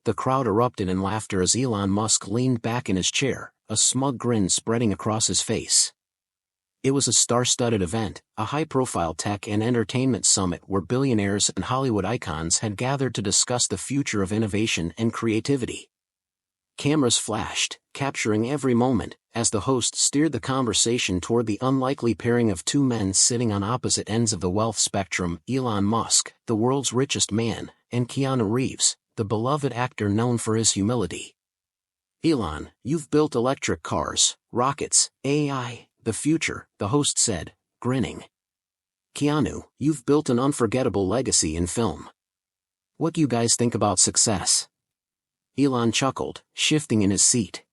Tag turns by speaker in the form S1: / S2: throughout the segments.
S1: The crowd erupted in laughter as Elon Musk leaned back in his chair, a smug grin spreading across his face. It was a star-studded event, a high-profile tech and entertainment summit where billionaires and Hollywood icons had gathered to discuss the future of innovation and creativity. Cameras flashed, capturing every moment, as the host steered the conversation toward the unlikely pairing of two men sitting on opposite ends of the wealth spectrum: Elon Musk, the world's richest man, and Keanu Reeves, the beloved actor known for his humility. "Elon, you've built electric cars, rockets, AI, the future," the host said, grinning. "Keanu, you've built an unforgettable legacy in film. What do you guys think about success?" Elon chuckled, shifting in his seat.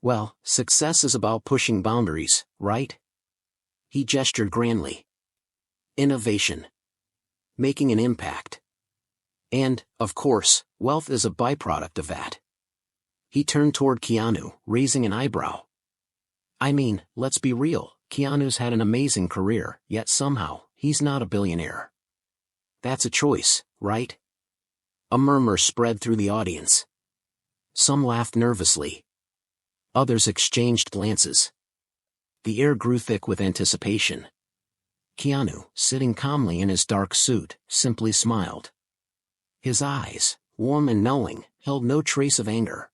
S1: "Well, success is about pushing boundaries, right?" He gestured grandly. "Innovation. Making an impact. And, of course, wealth is a byproduct of that." He turned toward Keanu, raising an eyebrow. "I mean, let's be real, Keanu's had an amazing career, yet somehow, he's not a billionaire. That's a choice, right?" A murmur spread through the audience. Some laughed nervously. Others exchanged glances. The air grew thick with anticipation. Keanu, sitting calmly in his dark suit, simply smiled. His eyes, warm and knowing, held no trace of anger.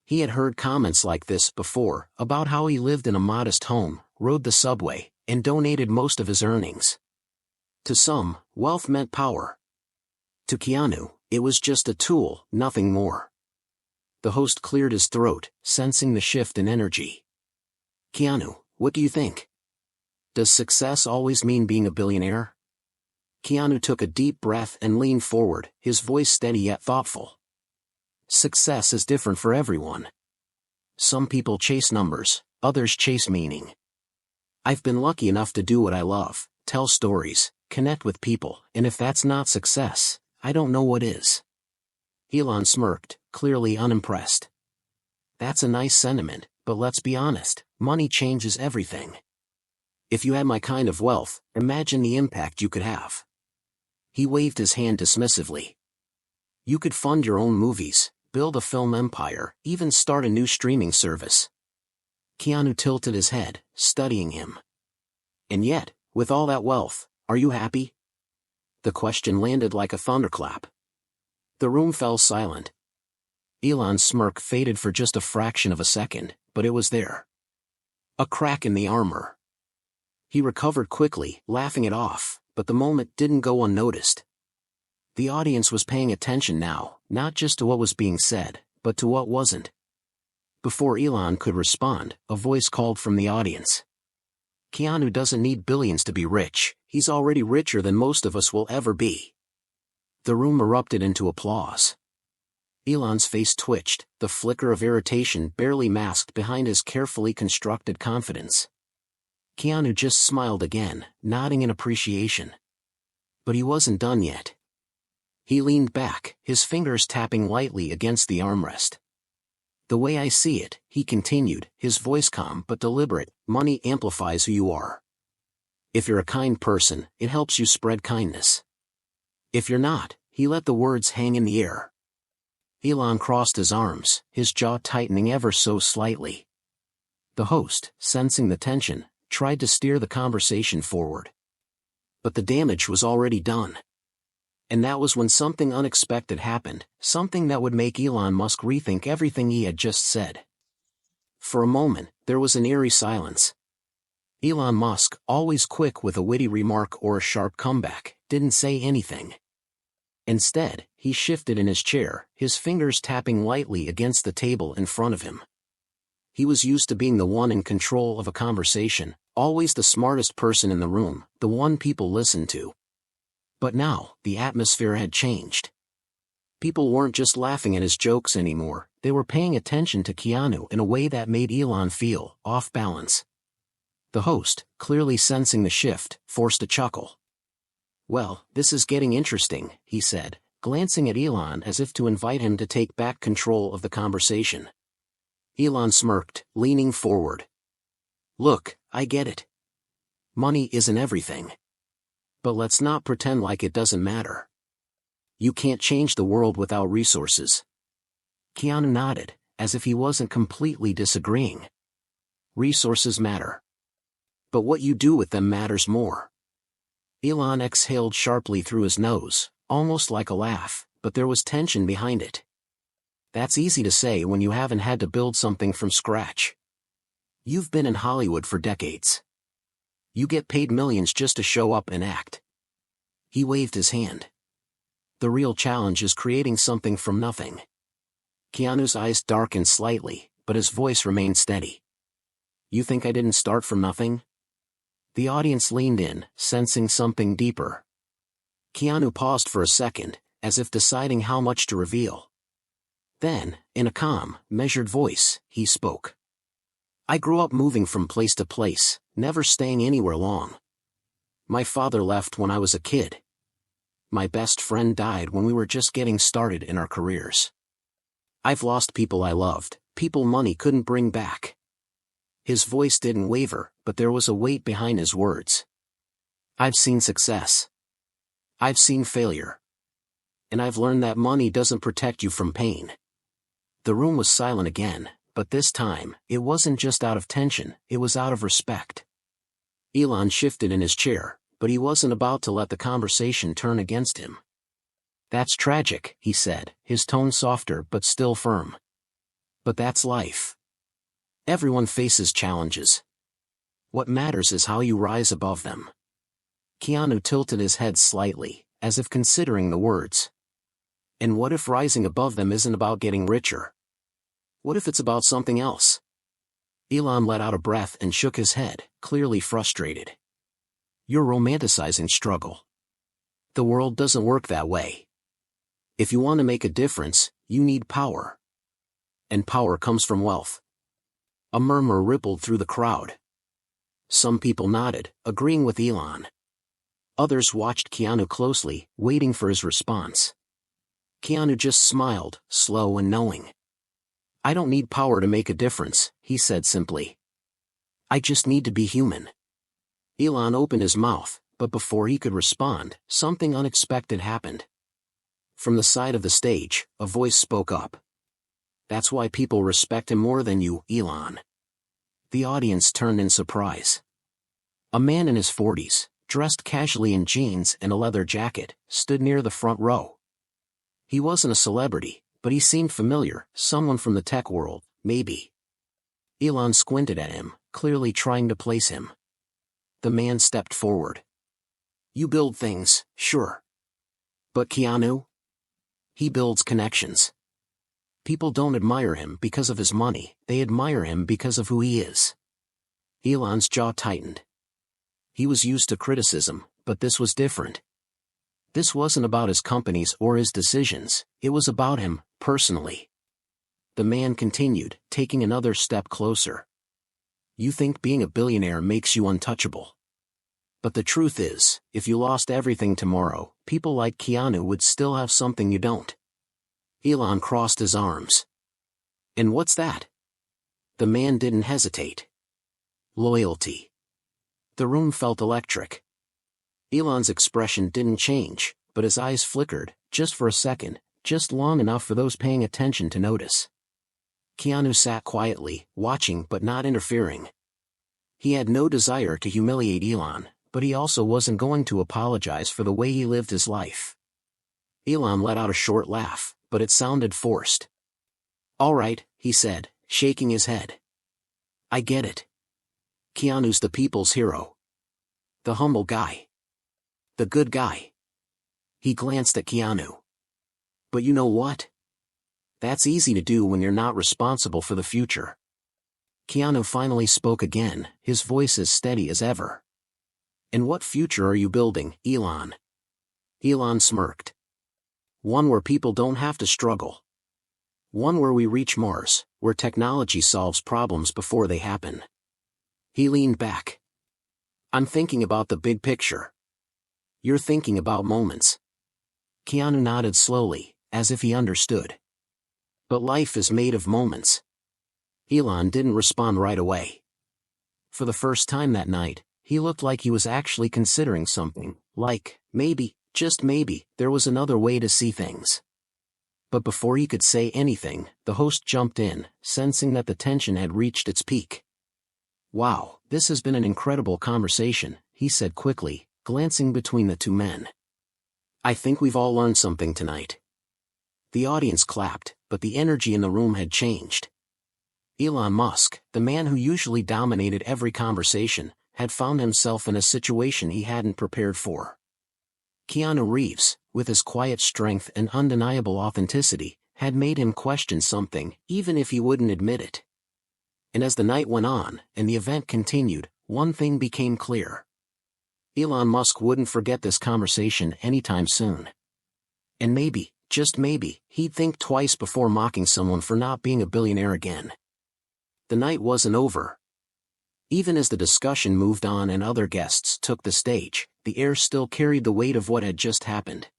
S1: He had heard comments like this before, about how he lived in a modest home, rode the subway, and donated most of his earnings. To some, wealth meant power. To Keanu, it was just a tool, nothing more. The host cleared his throat, sensing the shift in energy. "Keanu, what do you think? Does success always mean being a billionaire?" Keanu took a deep breath and leaned forward, his voice steady yet thoughtful. "Success is different for everyone. Some people chase numbers, others chase meaning. I've been lucky enough to do what I love, tell stories, connect with people, and if that's not success, I don't know what is." Elon smirked, clearly unimpressed. "That's a nice sentiment, but let's be honest, money changes everything. If you had my kind of wealth, imagine the impact you could have." He waved his hand dismissively. "You could fund your own movies, build a film empire, even start a new streaming service." Keanu tilted his head, studying him. "And yet, with all that wealth, are you happy?" The question landed like a thunderclap. The room fell silent. Elon's smirk faded for just a fraction of a second, but it was there. A crack in the armor. He recovered quickly, laughing it off, but the moment didn't go unnoticed. The audience was paying attention now, not just to what was being said, but to what wasn't. Before Elon could respond, a voice called from the audience. "Keanu doesn't need billions to be rich, he's already richer than most of us will ever be." The room erupted into applause. Elon's face twitched, the flicker of irritation barely masked behind his carefully constructed confidence. Keanu just smiled again, nodding in appreciation. But he wasn't done yet. He leaned back, his fingers tapping lightly against the armrest. "The way I see it," he continued, his voice calm but deliberate, "money amplifies who you are. If you're a kind person, it helps you spread kindness. If you're not," he let the words hang in the air. Elon crossed his arms, his jaw tightening ever so slightly. The host, sensing the tension, tried to steer the conversation forward. But the damage was already done. And that was when something unexpected happened, something that would make Elon Musk rethink everything he had just said. For a moment, there was an eerie silence. Elon Musk, always quick with a witty remark or a sharp comeback, didn't say anything. Instead, he shifted in his chair, his fingers tapping lightly against the table in front of him. He was used to being the one in control of a conversation, always the smartest person in the room, the one people listened to. But now, the atmosphere had changed. People weren't just laughing at his jokes anymore, they were paying attention to Keanu in a way that made Elon feel off balance. The host, clearly sensing the shift, forced a chuckle. "Well, this is getting interesting," he said, glancing at Elon as if to invite him to take back control of the conversation. Elon smirked, leaning forward. "Look, I get it. Money isn't everything. But let's not pretend like it doesn't matter. You can't change the world without resources. Keanu nodded, as if he wasn't completely disagreeing. Resources matter. But what you do with them matters more. Elon exhaled sharply through his nose, almost like a laugh, but there was tension behind it. That's easy to say when you haven't had to build something from scratch. You've been in Hollywood for decades. You get paid millions just to show up and act. He waved his hand. The real challenge is creating something from nothing. Keanu's eyes darkened slightly, but his voice remained steady. You think I didn't start from nothing? The audience leaned in, sensing something deeper. Keanu paused for a second, as if deciding how much to reveal. Then, in a calm, measured voice, he spoke. I grew up moving from place to place, never staying anywhere long. My father left when I was a kid. My best friend died when we were just getting started in our careers. I've lost people I loved, people money couldn't bring back. His voice didn't waver, but there was a weight behind his words. I've seen success. I've seen failure. And I've learned that money doesn't protect you from pain. The room was silent again, but this time, it wasn't just out of tension, it was out of respect. Elon shifted in his chair, but he wasn't about to let the conversation turn against him. That's tragic, he said, his tone softer but still firm. But that's life. Everyone faces challenges. What matters is how you rise above them. Keanu tilted his head slightly, as if considering the words. And what if rising above them isn't about getting richer? What if it's about something else? Elon let out a breath and shook his head, clearly frustrated. You're romanticizing struggle. The world doesn't work that way. If you want to make a difference, you need power. And power comes from wealth. A murmur rippled through the crowd. Some people nodded, agreeing with Elon. Others watched Keanu closely, waiting for his response. Keanu just smiled, slow and knowing. I don't need power to make a difference, he said simply. I just need to be human. Elon opened his mouth, but before he could respond, something unexpected happened. From the side of the stage, a voice spoke up. That's why people respect him more than you, Elon. The audience turned in surprise. A man in his 40s, dressed casually in jeans and a leather jacket, stood near the front row. He wasn't a celebrity, but he seemed familiar, someone from the tech world, maybe. Elon squinted at him, clearly trying to place him. The man stepped forward. You build things, sure. But Keanu? He builds connections. People don't admire him because of his money, they admire him because of who he is. Elon's jaw tightened. He was used to criticism, but this was different. This wasn't about his companies or his decisions, it was about him, personally. The man continued, taking another step closer. You think being a billionaire makes you untouchable. But the truth is, if you lost everything tomorrow, people like Keanu would still have something you don't. Elon crossed his arms. And what's that? The man didn't hesitate. Loyalty. The room felt electric. Elon's expression didn't change, but his eyes flickered, just for a second, just long enough for those paying attention to notice. Keanu sat quietly, watching but not interfering. He had no desire to humiliate Elon, but he also wasn't going to apologize for the way he lived his life. Elon let out a short laugh, but it sounded forced. All right, he said, shaking his head. I get it. Keanu's the people's hero. The humble guy. The good guy. He glanced at Keanu. But you know what? That's easy to do when you're not responsible for the future. Keanu finally spoke again, his voice as steady as ever. And what future are you building, Elon? Elon smirked. One where people don't have to struggle. One where we reach Mars, where technology solves problems before they happen. He leaned back. I'm thinking about the big picture. You're thinking about moments. Keanu nodded slowly, as if he understood. But life is made of moments. Elon didn't respond right away. For the first time that night, he looked like he was actually considering something, like, maybe, just maybe, there was another way to see things. But before he could say anything, the host jumped in, sensing that the tension had reached its peak. "Wow, this has been an incredible conversation," he said quickly, glancing between the two men. "I think we've all learned something tonight." The audience clapped, but the energy in the room had changed. Elon Musk, the man who usually dominated every conversation, had found himself in a situation he hadn't prepared for. Keanu Reeves, with his quiet strength and undeniable authenticity, had made him question something, even if he wouldn't admit it. And as the night went on, and the event continued, one thing became clear. Elon Musk wouldn't forget this conversation anytime soon. And maybe, just maybe, he'd think twice before mocking someone for not being a billionaire again. The night wasn't over. Even as the discussion moved on and other guests took the stage, the air still carried the weight of what had just happened.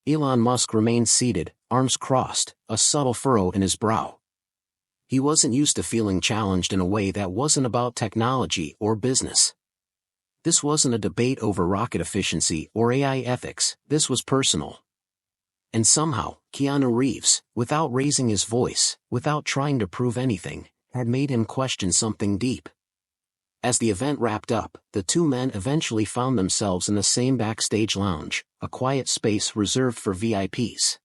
S1: Elon Musk remained seated, arms crossed, a subtle furrow in his brow. He wasn't used to feeling challenged in a way that wasn't about technology or business. This wasn't a debate over rocket efficiency or AI ethics, this was personal. And somehow, Keanu Reeves, without raising his voice, without trying to prove anything, had made him question something deep. As the event wrapped up, the two men eventually found themselves in the same backstage lounge, a quiet space reserved for VIPs.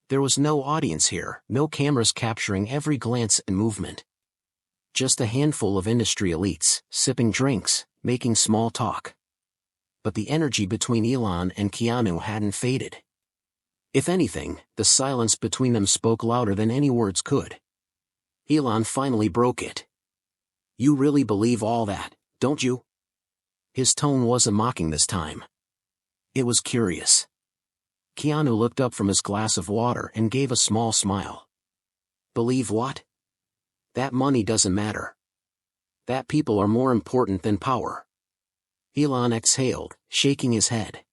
S1: There was no audience here, no cameras capturing every glance and movement. Just a handful of industry elites, sipping drinks, making small talk. But the energy between Elon and Keanu hadn't faded. If anything, the silence between them spoke louder than any words could. Elon finally broke it. "You really believe all that, don't you?" His tone wasn't mocking this time. It was curious. Keanu looked up from his glass of water and gave a small smile. "Believe what?" "That money doesn't matter. That people are more important than power." Elon exhaled, shaking his head.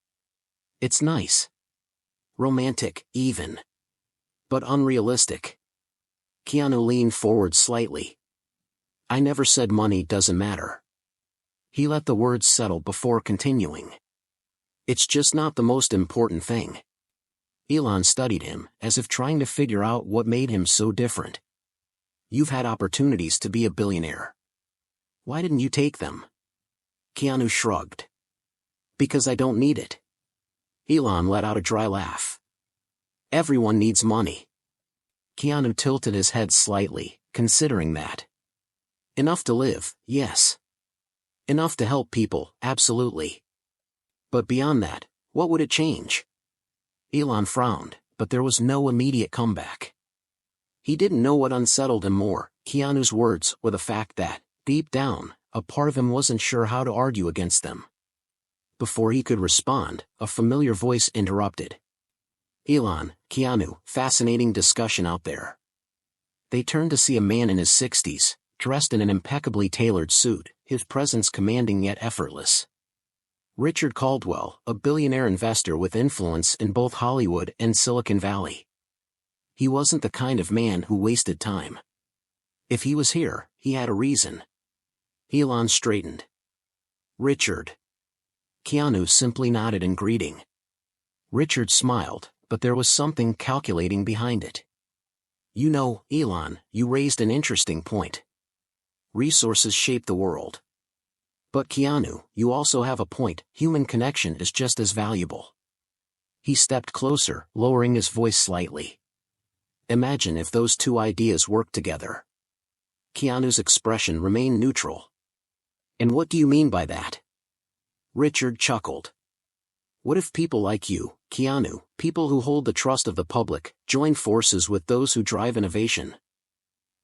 S1: "It's nice. Romantic, even. But unrealistic." Keanu leaned forward slightly. "I never said money doesn't matter." He let the words settle before continuing. "It's just not the most important thing." Elon studied him, as if trying to figure out what made him so different. "You've had opportunities to be a billionaire. Why didn't you take them?" Keanu shrugged. "Because I don't need it." Elon let out a dry laugh. "Everyone needs money." Keanu tilted his head slightly, considering that. "Enough to live, yes. Enough to help people, absolutely. But beyond that, what would it change?" Elon frowned, but there was no immediate comeback. He didn't know what unsettled him more, Keanu's words or the fact that, deep down, a part of him wasn't sure how to argue against them. Before he could respond, a familiar voice interrupted. "Elon, Keanu, fascinating discussion out there." They turned to see a man in his 60s, dressed in an impeccably tailored suit, his presence commanding yet effortless. Richard Caldwell, a billionaire investor with influence in both Hollywood and Silicon Valley. He wasn't the kind of man who wasted time. If he was here, he had a reason. Elon straightened. "Richard." Keanu simply nodded in greeting. Richard smiled, but there was something calculating behind it. "You know, Elon, you raised an interesting point. Resources shape the world. But Keanu, you also have a point, human connection is just as valuable." He stepped closer, lowering his voice slightly. "Imagine if those two ideas worked together." Keanu's expression remained neutral. "And what do you mean by that?" Richard chuckled. "What if people like you, Keanu, people who hold the trust of the public, join forces with those who drive innovation?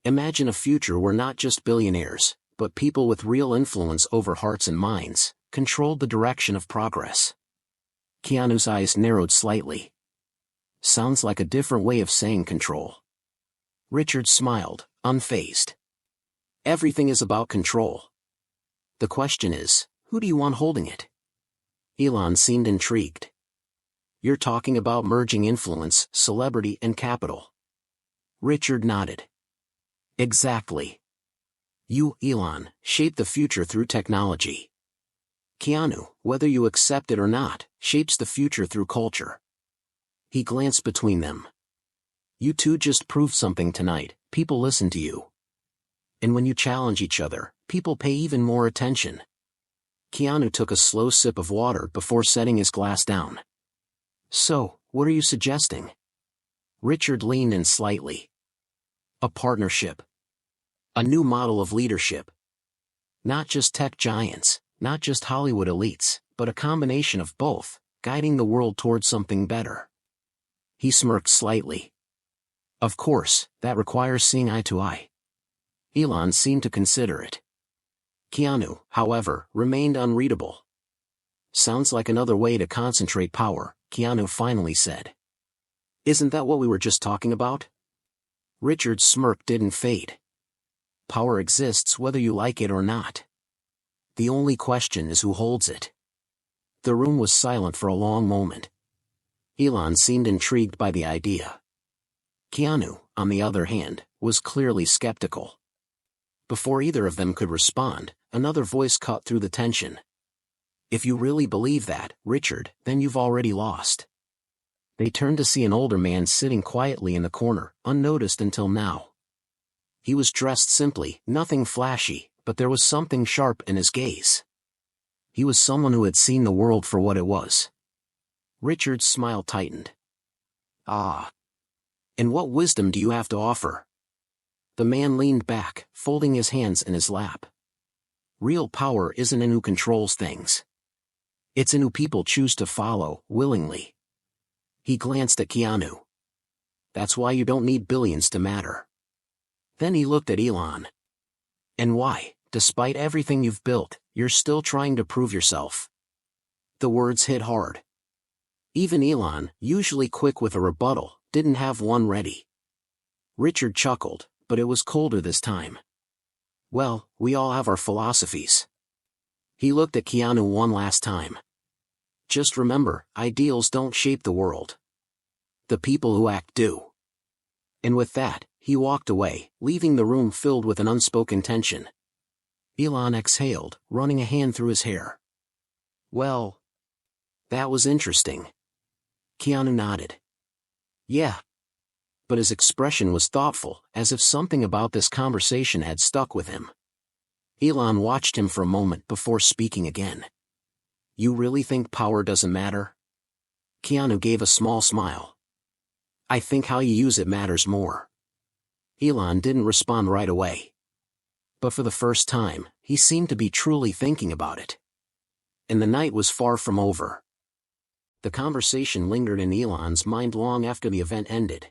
S1: Imagine a future where not just billionaires, but people with real influence over hearts and minds, controlled the direction of progress." Keanu's eyes narrowed slightly. "Sounds like a different way of saying control." Richard smiled, unfazed. "Everything is about control. The question is, who do you want holding it?" Elon seemed intrigued. "You're talking about merging influence, celebrity and capital." Richard nodded. "Exactly. You, Elon, shape the future through technology. Keanu, whether you accept it or not, shapes the future through culture. He glanced between them. You two just proved something tonight, people listen to you. And when you challenge each other, people pay even more attention. Keanu took a slow sip of water before setting his glass down. So, what are you suggesting? Richard leaned in slightly. A partnership. A new model of leadership. Not just tech giants, not just Hollywood elites, but a combination of both, guiding the world towards something better. He smirked slightly. Of course, that requires seeing eye to eye. Elon seemed to consider it. Keanu, however, remained unreadable. Sounds like another way to concentrate power, Keanu finally said. Isn't that what we were just talking about? Richard's smirk didn't fade. Power exists whether you like it or not. The only question is who holds it. The room was silent for a long moment. Elon seemed intrigued by the idea. Keanu, on the other hand, was clearly skeptical. Before either of them could respond, another voice cut through the tension. If you really believe that, Richard, then you've already lost. They turned to see an older man sitting quietly in the corner, unnoticed until now. He was dressed simply, nothing flashy, but there was something sharp in his gaze. He was someone who had seen the world for what it was. Richard's smile tightened. Ah. And what wisdom do you have to offer? The man leaned back, folding his hands in his lap. Real power isn't in who controls things. It's in who people choose to follow, willingly. He glanced at Keanu. That's why you don't need billions to matter. Then he looked at Elon. And why, despite everything you've built, you're still trying to prove yourself. The words hit hard. Even Elon, usually quick with a rebuttal, didn't have one ready. Richard chuckled, but it was colder this time. Well, we all have our philosophies. He looked at Keanu one last time. Just remember, ideals don't shape the world. The people who act do. And with that, he walked away, leaving the room filled with an unspoken tension. Elon exhaled, running a hand through his hair. Well, that was interesting. Keanu nodded. Yeah. But his expression was thoughtful, as if something about this conversation had stuck with him. Elon watched him for a moment before speaking again. You really think power doesn't matter? Keanu gave a small smile. I think how you use it matters more. Elon didn't respond right away. But for the first time, he seemed to be truly thinking about it. And the night was far from over. The conversation lingered in Elon's mind long after the event ended.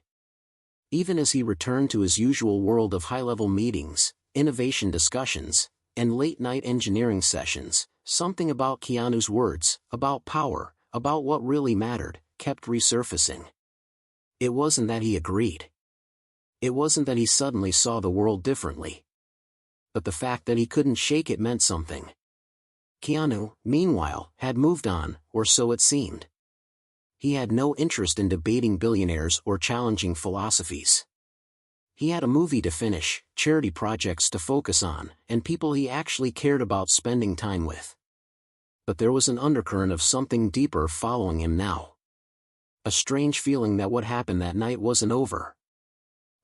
S1: Even as he returned to his usual world of high-level meetings, innovation discussions, and late-night engineering sessions, something about Keanu's words, about power, about what really mattered, kept resurfacing. It wasn't that he agreed. It wasn't that he suddenly saw the world differently. But the fact that he couldn't shake it meant something. Keanu, meanwhile, had moved on, or so it seemed. He had no interest in debating billionaires or challenging philosophies. He had a movie to finish, charity projects to focus on, and people he actually cared about spending time with. But there was an undercurrent of something deeper following him now. A strange feeling that what happened that night wasn't over.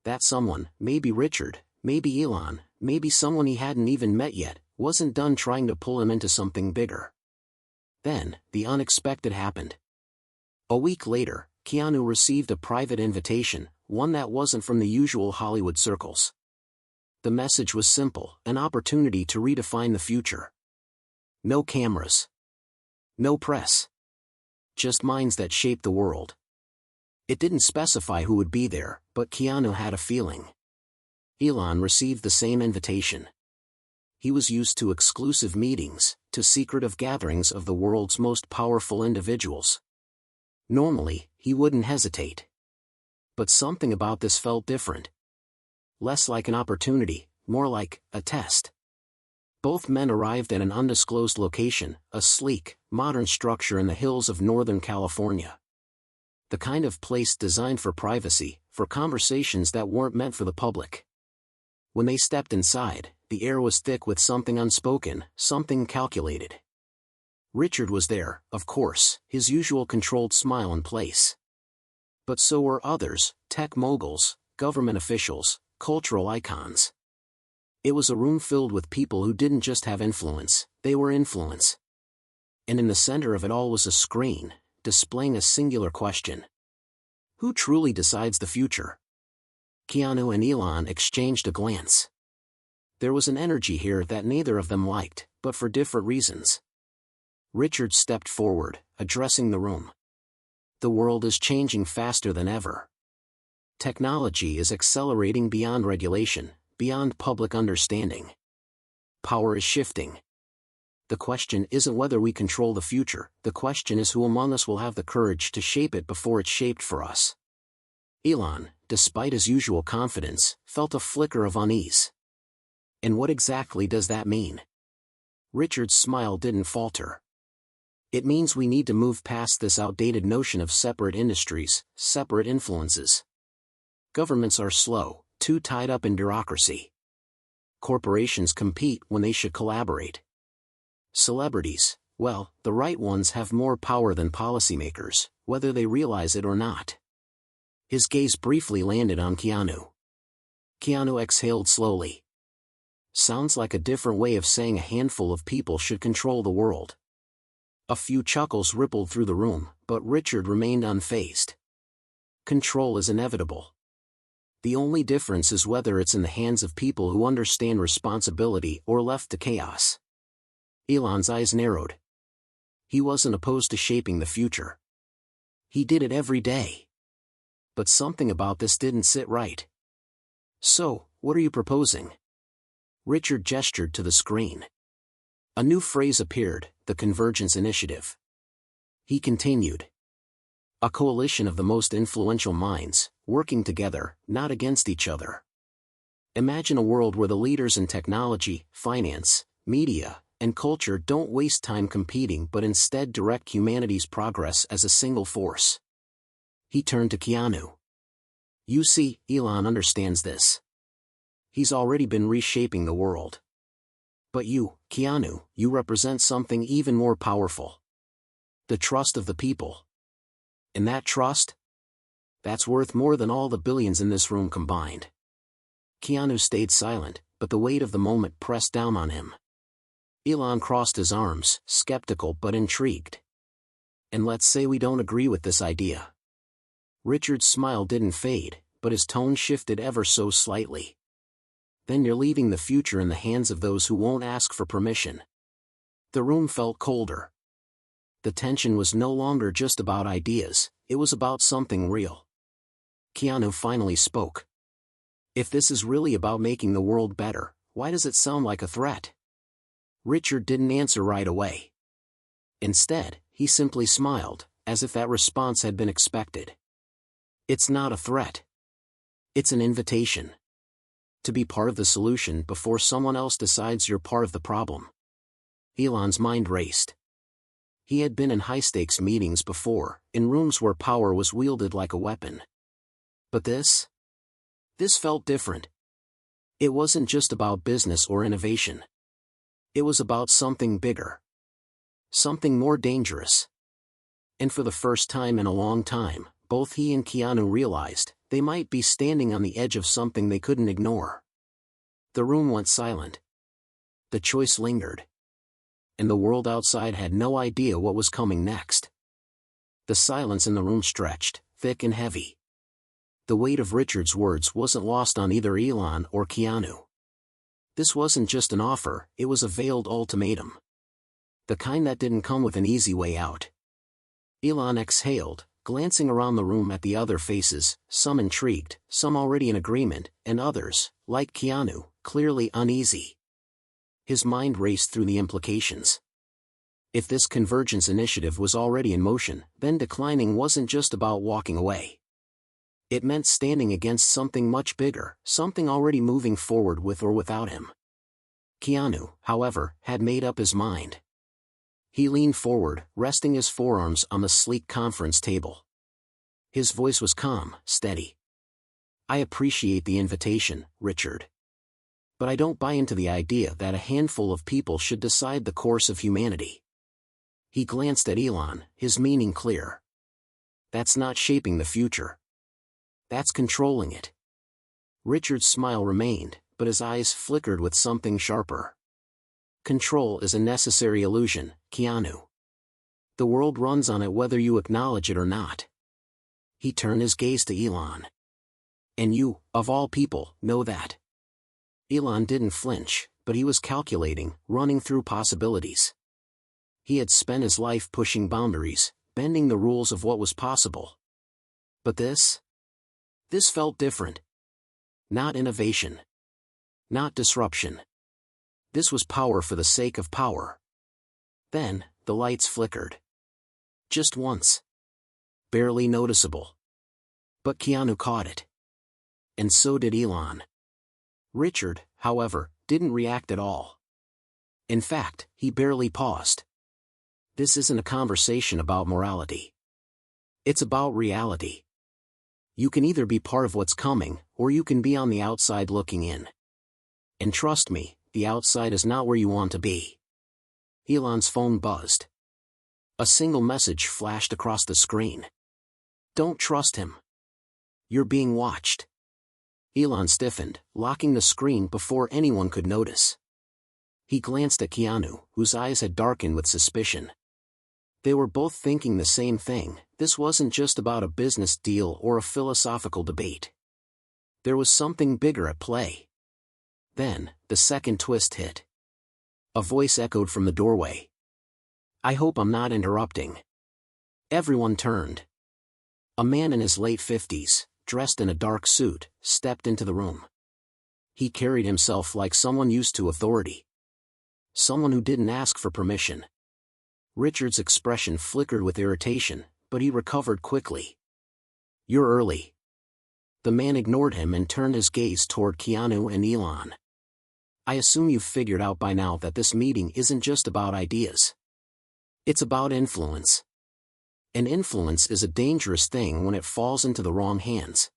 S1: That someone, maybe Richard, maybe Elon, maybe someone he hadn't even met yet, wasn't done trying to pull him into something bigger. Then, the unexpected happened. A week later, Keanu received a private invitation, one that wasn't from the usual Hollywood circles. The message was simple, an opportunity to redefine the future. No cameras. No press. Just minds that shape the world. It didn't specify who would be there, but Keanu had a feeling. Elon received the same invitation. He was used to exclusive meetings, to secretive gatherings of the world's most powerful individuals. Normally, he wouldn't hesitate. But something about this felt different. Less like an opportunity, more like a test. Both men arrived at an undisclosed location, a sleek, modern structure in the hills of Northern California. The kind of place designed for privacy, for conversations that weren't meant for the public. When they stepped inside, the air was thick with something unspoken, something calculated. Richard was there, of course, his usual controlled smile in place. But so were others, tech moguls, government officials, cultural icons. It was a room filled with people who didn't just have influence, they were influence. And in the center of it all was a screen, displaying a singular question. Who truly decides the future? Keanu and Elon exchanged a glance. There was an energy here that neither of them liked, but for different reasons. Richard stepped forward, addressing the room. The world is changing faster than ever. Technology is accelerating beyond regulation, beyond public understanding. Power is shifting. The question isn't whether we control the future, the question is who among us will have the courage to shape it before it's shaped for us. Elon, despite his usual confidence, felt a flicker of unease. And what exactly does that mean? Richard's smile didn't falter. It means we need to move past this outdated notion of separate industries, separate influences. Governments are slow, too tied up in bureaucracy. Corporations compete when they should collaborate. Celebrities, well, the right ones have more power than policymakers, whether they realize it or not. His gaze briefly landed on Keanu. Keanu exhaled slowly. Sounds like a different way of saying a handful of people should control the world. A few chuckles rippled through the room, but Richard remained unfazed. Control is inevitable. The only difference is whether it's in the hands of people who understand responsibility or left to chaos. Elon's eyes narrowed. He wasn't opposed to shaping the future. He did it every day. But something about this didn't sit right. So, what are you proposing? Richard gestured to the screen. A new phrase appeared, the Convergence Initiative. He continued. A coalition of the most influential minds, working together, not against each other. Imagine a world where the leaders in technology, finance, media, and culture don't waste time competing but instead direct humanity's progress as a single force. He turned to Keanu. You see, Elon understands this. He's already been reshaping the world. But you, Keanu, you represent something even more powerful. The trust of the people. And that trust? That's worth more than all the billions in this room combined. Keanu stayed silent, but the weight of the moment pressed down on him. Elon crossed his arms, skeptical but intrigued. And let's say we don't agree with this idea. Richard's smile didn't fade, but his tone shifted ever so slightly. Then you're leaving the future in the hands of those who won't ask for permission. The room felt colder. The tension was no longer just about ideas, it was about something real. Keanu finally spoke. If this is really about making the world better, why does it sound like a threat? Richard didn't answer right away. Instead, he simply smiled, as if that response had been expected. It's not a threat. It's an invitation. To be part of the solution before someone else decides you're part of the problem. Elon's mind raced. He had been in high-stakes meetings before, in rooms where power was wielded like a weapon. But this felt different. It wasn't just about business or innovation. It was about something bigger. Something more dangerous. And for the first time in a long time, both he and Keanu realized they might be standing on the edge of something they couldn't ignore. The room went silent. The choice lingered. And the world outside had no idea what was coming next. The silence in the room stretched, thick and heavy. The weight of Richard's words wasn't lost on either Elon or Keanu. This wasn't just an offer, it was a veiled ultimatum. The kind that didn't come with an easy way out. Elon exhaled, glancing around the room at the other faces, some intrigued, some already in agreement, and others, like Keanu, clearly uneasy. His mind raced through the implications. If this convergence initiative was already in motion, then declining wasn't just about walking away. It meant standing against something much bigger, something already moving forward with or without him. Keanu, however, had made up his mind. He leaned forward, resting his forearms on the sleek conference table. His voice was calm, steady. I appreciate the invitation, Richard. But I don't buy into the idea that a handful of people should decide the course of humanity. He glanced at Elon, his meaning clear. That's not shaping the future. That's controlling it. Richard's smile remained, but his eyes flickered with something sharper. Control is a necessary illusion, Keanu. The world runs on it whether you acknowledge it or not. He turned his gaze to Elon. And you, of all people, know that. Elon didn't flinch, but he was calculating, running through possibilities. He had spent his life pushing boundaries, bending the rules of what was possible. But this felt different. Not innovation. Not disruption. This was power for the sake of power. Then, the lights flickered. Just once. Barely noticeable. But Keanu caught it. And so did Elon. Richard, however, didn't react at all. In fact, he barely paused. This isn't a conversation about morality. It's about reality. You can either be part of what's coming, or you can be on the outside looking in. And trust me, the outside is not where you want to be. Elon's phone buzzed. A single message flashed across the screen. Don't trust him. You're being watched. Elon stiffened, locking the screen before anyone could notice. He glanced at Keanu, whose eyes had darkened with suspicion. They were both thinking the same thing. This wasn't just about a business deal or a philosophical debate. There was something bigger at play. Then, the second twist hit. A voice echoed from the doorway. I hope I'm not interrupting. Everyone turned. A man in his late 50s, dressed in a dark suit, stepped into the room. He carried himself like someone used to authority. Someone who didn't ask for permission. Richard's expression flickered with irritation, but he recovered quickly. You're early. The man ignored him and turned his gaze toward Keanu and Elon. I assume you've figured out by now that this meeting isn't just about ideas. It's about influence. And influence is a dangerous thing when it falls into the wrong hands.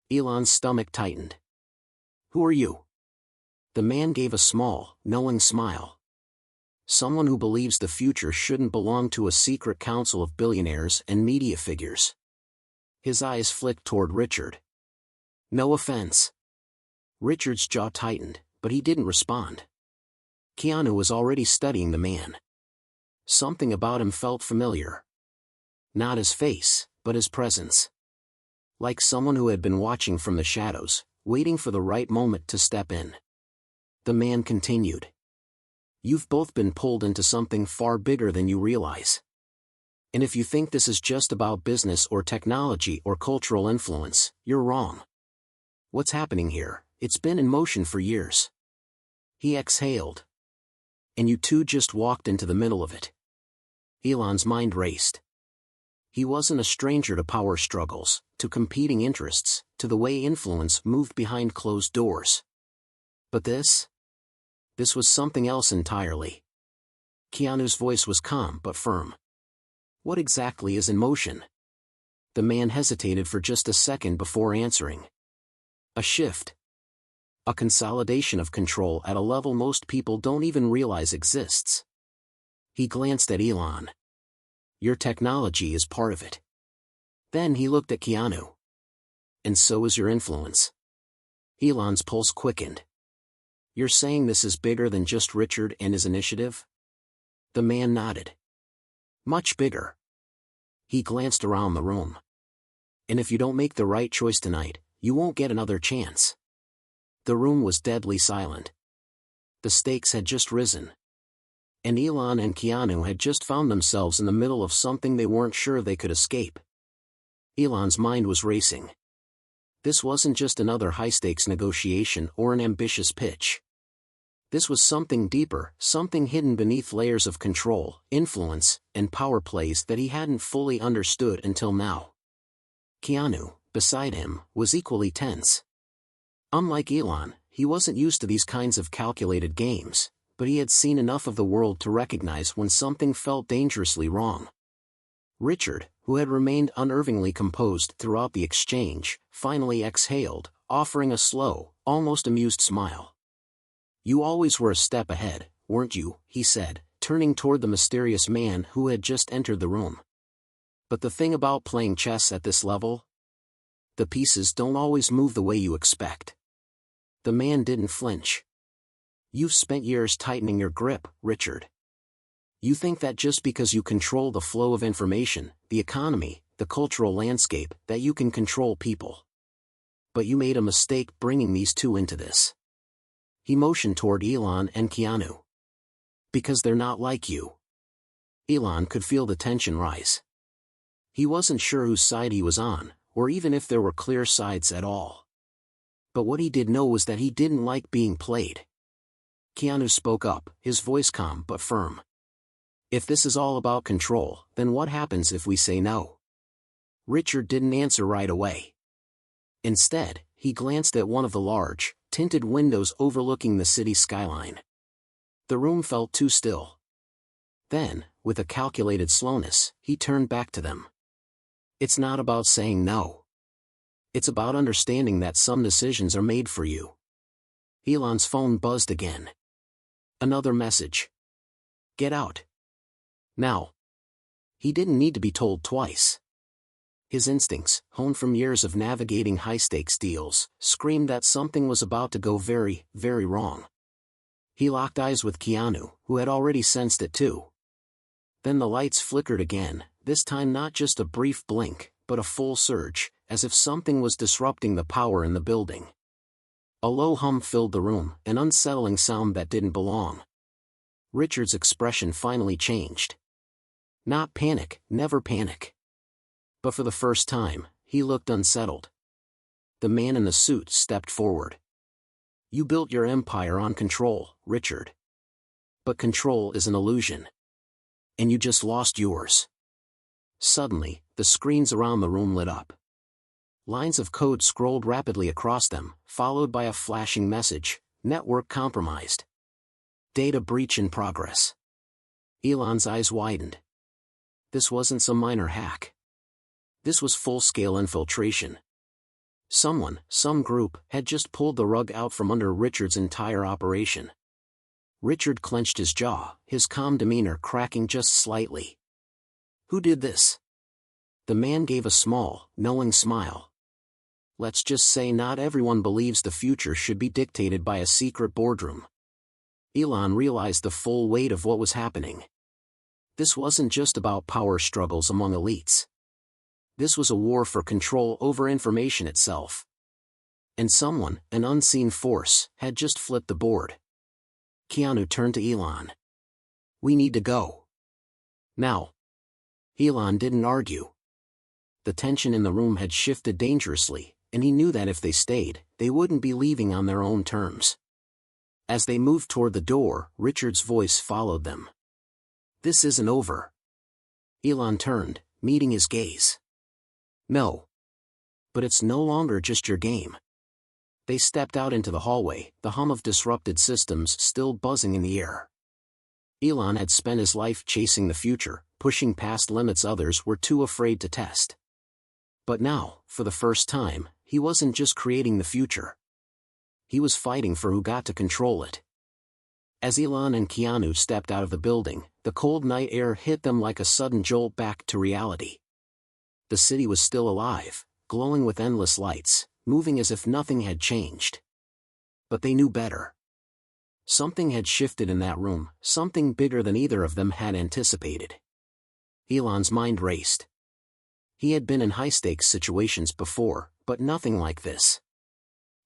S1: Elon's stomach tightened. Who are you? The man gave a small, knowing smile. Someone who believes the future shouldn't belong to a secret council of billionaires and media figures. His eyes flicked toward Richard. No offense. Richard's jaw tightened, but he didn't respond. Keanu was already studying the man. Something about him felt familiar. Not his face, but his presence. Like someone who had been watching from the shadows, waiting for the right moment to step in. The man continued. You've both been pulled into something far bigger than you realize. And if you think this is just about business or technology or cultural influence, you're wrong. What's happening here? It's been in motion for years. He exhaled. And you two just walked into the middle of it. Elon's mind raced. He wasn't a stranger to power struggles, to competing interests, to the way influence moved behind closed doors. But this was something else entirely. Keanu's voice was calm but firm. What exactly is in motion? The man hesitated for just a second before answering. A shift. A consolidation of control at a level most people don't even realize exists. He glanced at Elon. Your technology is part of it. Then he looked at Keanu. And so is your influence. Elon's pulse quickened. You're saying this is bigger than just Richard and his initiative? The man nodded. Much bigger. He glanced around the room. And if you don't make the right choice tonight, you won't get another chance. The room was deadly silent. The stakes had just risen. And Elon and Keanu had just found themselves in the middle of something they weren't sure they could escape. Elon's mind was racing. This wasn't just another high-stakes negotiation or an ambitious pitch. This was something deeper, something hidden beneath layers of control, influence, and power plays that he hadn't fully understood until now. Keanu, beside him, was equally tense. Unlike Elon, he wasn't used to these kinds of calculated games, but he had seen enough of the world to recognize when something felt dangerously wrong. Richard, who had remained unnervingly composed throughout the exchange, finally exhaled, offering a slow, almost amused smile. You always were a step ahead, weren't you? He said, turning toward the mysterious man who had just entered the room. But the thing about playing chess at this level? The pieces don't always move the way you expect. The man didn't flinch. You've spent years tightening your grip, Richard. You think that just because you control the flow of information, the economy, the cultural landscape, that you can control people. But you made a mistake bringing these two into this. He motioned toward Elon and Keanu. Because they're not like you. Elon could feel the tension rise. He wasn't sure whose side he was on, or even if there were clear sides at all. But what he did know was that he didn't like being played. Keanu spoke up, his voice calm but firm. If this is all about control, then what happens if we say no? Richard didn't answer right away. Instead, he glanced at one of the large, tinted windows overlooking the city skyline. The room felt too still. Then, with a calculated slowness, he turned back to them. It's not about saying no. It's about understanding that some decisions are made for you. Elon's phone buzzed again. Another message. Get out. Now. He didn't need to be told twice. His instincts, honed from years of navigating high-stakes deals, screamed that something was about to go very, very wrong. He locked eyes with Keanu, who had already sensed it too. Then the lights flickered again, this time not just a brief blink, but a full surge, as if something was disrupting the power in the building. A low hum filled the room, an unsettling sound that didn't belong. Richard's expression finally changed. Not panic, never panic. But for the first time, he looked unsettled. The man in the suit stepped forward. You built your empire on control, Richard. But control is an illusion. And you just lost yours. Suddenly, the screens around the room lit up. Lines of code scrolled rapidly across them, followed by a flashing message, network compromised. Data breach in progress. Elon's eyes widened. This wasn't some minor hack. This was full-scale infiltration. Someone, some group, had just pulled the rug out from under Richard's entire operation. Richard clenched his jaw, his calm demeanor cracking just slightly. Who did this? The man gave a small, knowing smile. Let's just say not everyone believes the future should be dictated by a secret boardroom. Elon realized the full weight of what was happening. This wasn't just about power struggles among elites. This was a war for control over information itself. And someone, an unseen force, had just flipped the board. Keanu turned to Elon. We need to go. Now. Elon didn't argue. The tension in the room had shifted dangerously, and he knew that if they stayed, they wouldn't be leaving on their own terms. As they moved toward the door, Richard's voice followed them. This isn't over. Elon turned, meeting his gaze. No. But it's no longer just your game. They stepped out into the hallway, the hum of disrupted systems still buzzing in the air. Elon had spent his life chasing the future, pushing past limits others were too afraid to test. But now, for the first time, he wasn't just creating the future. He was fighting for who got to control it. As Elon and Keanu stepped out of the building, the cold night air hit them like a sudden jolt back to reality. The city was still alive, glowing with endless lights, moving as if nothing had changed. But they knew better. Something had shifted in that room, something bigger than either of them had anticipated. Elon's mind raced. He had been in high-stakes situations before, but nothing like this.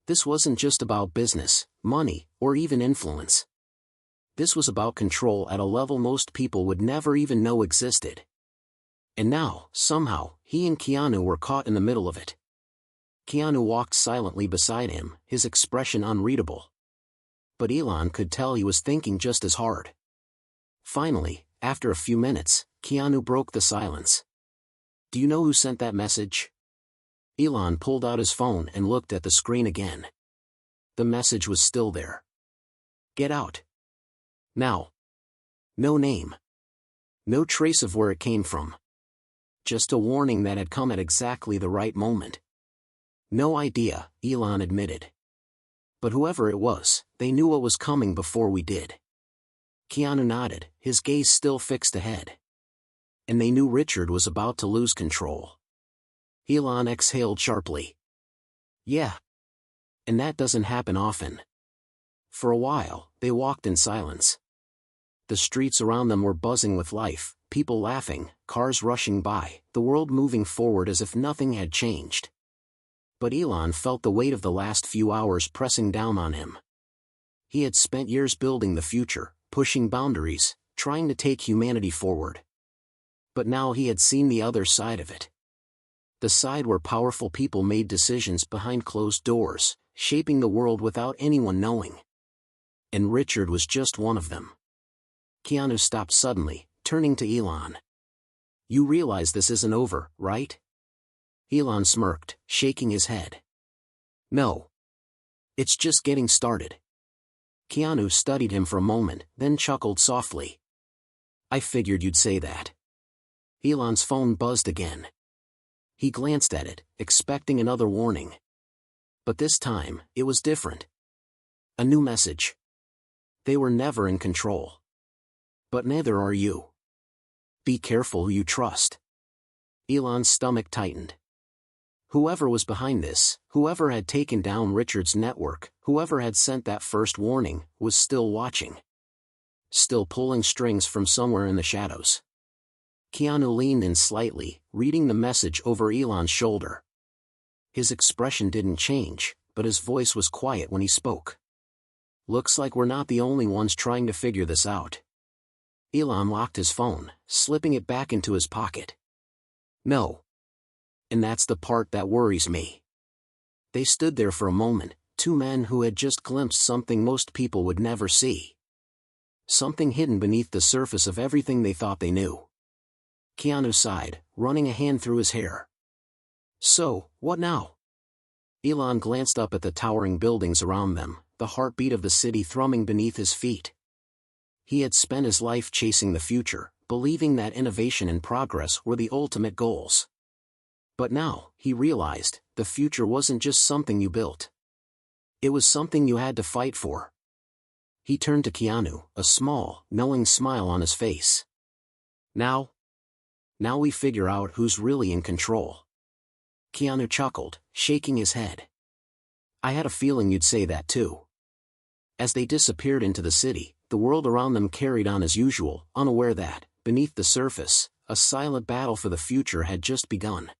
S1: This wasn't just about business, money, or even influence. This was about control at a level most people would never even know existed. And now, somehow, he and Keanu were caught in the middle of it. Keanu walked silently beside him, his expression unreadable. But Elon could tell he was thinking just as hard. Finally, after a few minutes, Keanu broke the silence. Do you know who sent that message? Elon pulled out his phone and looked at the screen again. The message was still there. Get out. Now. No name. No trace of where it came from. Just a warning that had come at exactly the right moment. No idea, Elon admitted. But whoever it was, they knew what was coming before we did. Keanu nodded, his gaze still fixed ahead. And they knew Richard was about to lose control. Elon exhaled sharply. Yeah. And that doesn't happen often. For a while, they walked in silence. The streets around them were buzzing with life, people laughing, cars rushing by, the world moving forward as if nothing had changed. But Elon felt the weight of the last few hours pressing down on him. He had spent years building the future, pushing boundaries, trying to take humanity forward. But now he had seen the other side of it. The side where powerful people made decisions behind closed doors, shaping the world without anyone knowing. And Richard was just one of them. Keanu stopped suddenly, turning to Elon. You realize this isn't over, right? Elon smirked, shaking his head. No. It's just getting started. Keanu studied him for a moment, then chuckled softly. I figured you'd say that. Elon's phone buzzed again. He glanced at it, expecting another warning. But this time, it was different. A new message. They were never in control. But neither are you. Be careful who you trust. Elon's stomach tightened. Whoever was behind this, whoever had taken down Richard's network, whoever had sent that first warning, was still watching. Still pulling strings from somewhere in the shadows. Keanu leaned in slightly, reading the message over Elon's shoulder. His expression didn't change, but his voice was quiet when he spoke. Looks like we're not the only ones trying to figure this out. Elon locked his phone, slipping it back into his pocket. No. And that's the part that worries me. They stood there for a moment, two men who had just glimpsed something most people would never see. Something hidden beneath the surface of everything they thought they knew. Keanu sighed, running a hand through his hair. So, what now? Elon glanced up at the towering buildings around them, the heartbeat of the city thrumming beneath his feet. He had spent his life chasing the future, believing that innovation and progress were the ultimate goals. But now, he realized, the future wasn't just something you built. It was something you had to fight for. He turned to Keanu, a small, knowing smile on his face. Now we figure out who's really in control. Keanu chuckled, shaking his head. I had a feeling you'd say that too. As they disappeared into the city, the world around them carried on as usual, unaware that, beneath the surface, a silent battle for the future had just begun.